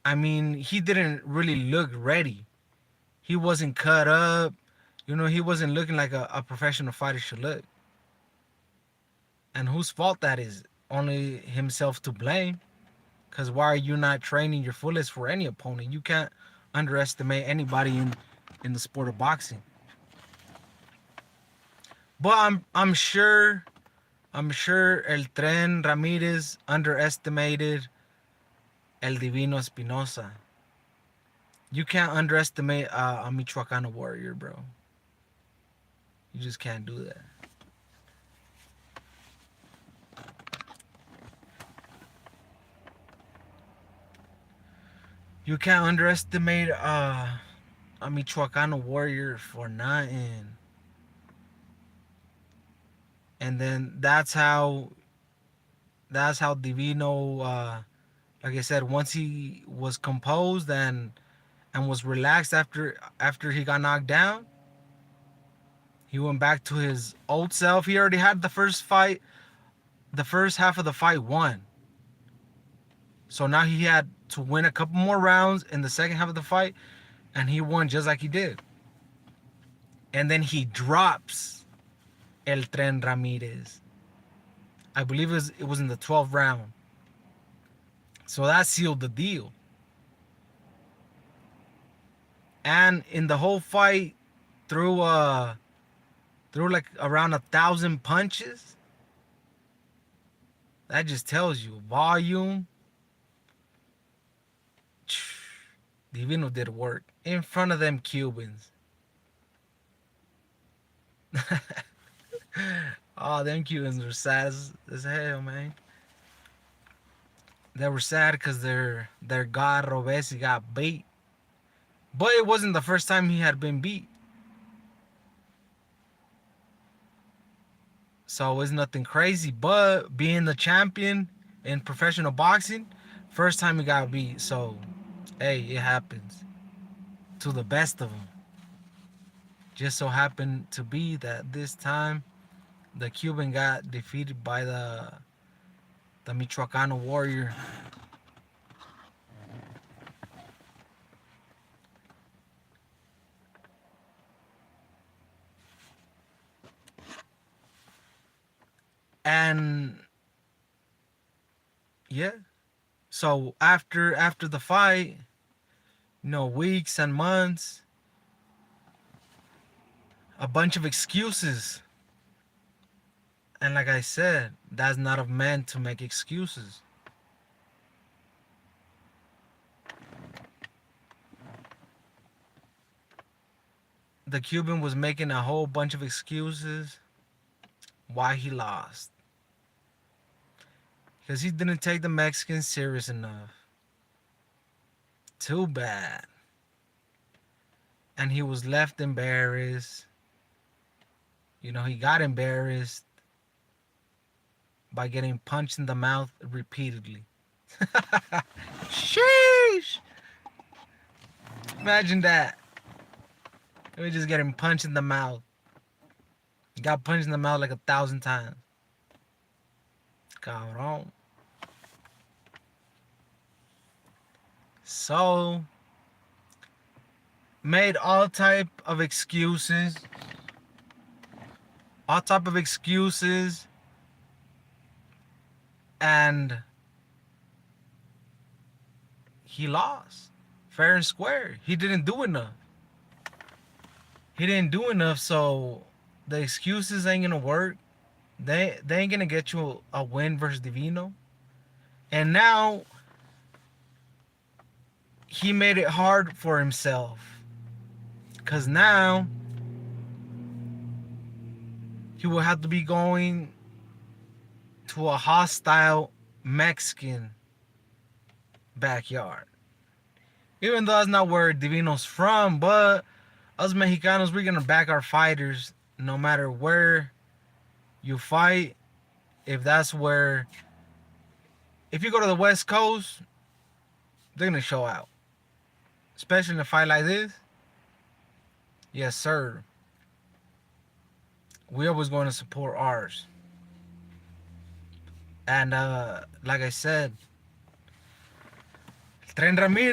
I mean, he didn't really look ready. He wasn't cut up. He wasn't looking like a professional fighter should look. And whose fault that is? Only himself to blame. Because why are you not training your fullest for any opponent? You can't underestimate anybody in the sport of boxing. But I'm sure El Tren Ramirez underestimated El Divino Espinoza. You can't underestimate a Michoacano warrior, bro. You just can't do that. You can't underestimate a Michoacano warrior for nothing. And then that's how Divino, like I said, once he was composed and was relaxed after he got knocked down, he went back to his old self. He already had the first half of the fight won. So now he had to win a couple more rounds in the second half of the fight, and he won just like he did. And then he drops El Tren Ramirez. I believe it was in the 12th round. So that sealed the deal. And in the whole fight, threw like around 1,000 punches. That just tells you volume. Divino did work in front of them Cubans. Oh, them Cubans were sad as hell, man. They were sad because their god Robesi got beat. But it wasn't the first time he had been beat. So it's nothing crazy. But being the champion in professional boxing, first time he got beat. So, hey, it happens to the best of them. Just so happened to be that this time the Cuban got defeated by the Michoacano warrior. And yeah, so after the fight, weeks and months, a bunch of excuses. And like I said, that's not of men to make excuses. The Cuban was making a whole bunch of excuses why he lost. Because he didn't take the Mexicans serious enough. Too bad. And he was left embarrassed. He got embarrassed by getting punched in the mouth repeatedly. Sheesh! Imagine that. He was just getting punched in the mouth. He got punched in the mouth like 1,000 times. Cabrón. So, made all type of excuses. And he lost. Fair and square. He didn't do enough. So the excuses ain't gonna work. They ain't gonna get you a win versus Divino. And now he made it hard for himself. Because now he will have to be going to a hostile Mexican backyard. Even though that's not where Divino's from, but us Mexicanos, we're gonna back our fighters no matter where you fight. If you go to the West Coast, they're gonna show out. Especially in a fight like this. Yes, sir. We always going to support ours. And like I said, Tren Ramirez